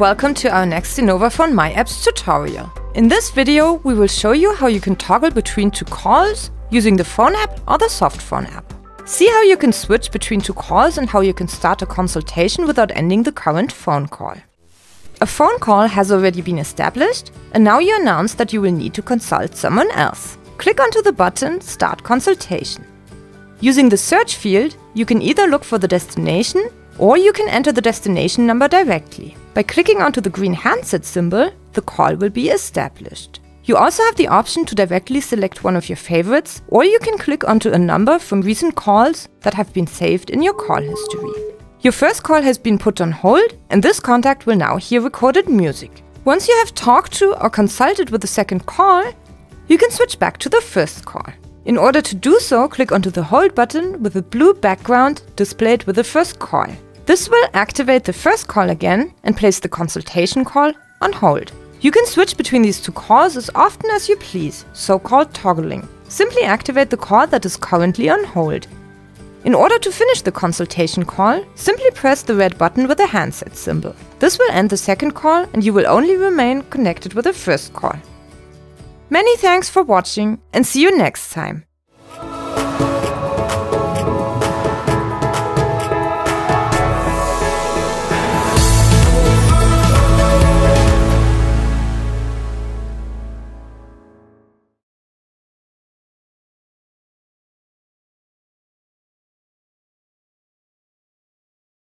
welcome to our next Innovaphone myApps tutorial. In this video, we will show you how you can toggle between two calls using the phone app or the Softphone app. See how you can switch between two calls and how you can start a consultation without ending the current phone call. A phone call has already been established, and now you announce that you will need to consult someone else. Click onto the button Start Consultation. Using the search field, you can either look for the destination or you can enter the destination number directly. By clicking onto the green handset symbol, the call will be established. You also have the option to directly select one of your favorites, or you can click onto a number from recent calls that have been saved in your call history. Your first call has been put on hold, and this contact will now hear recorded music. Once you have talked to or consulted with the second call, you can switch back to the first call. In order to do so, click onto the hold button with a blue background displayed with the first call. This will activate the first call again and place the consultation call on hold. You can switch between these two calls as often as you please, so-called toggling. Simply activate the call that is currently on hold. In order to finish the consultation call, simply press the red button with the handset symbol. This will end the second call and you will only remain connected with the first call. Many thanks for watching and see you next time.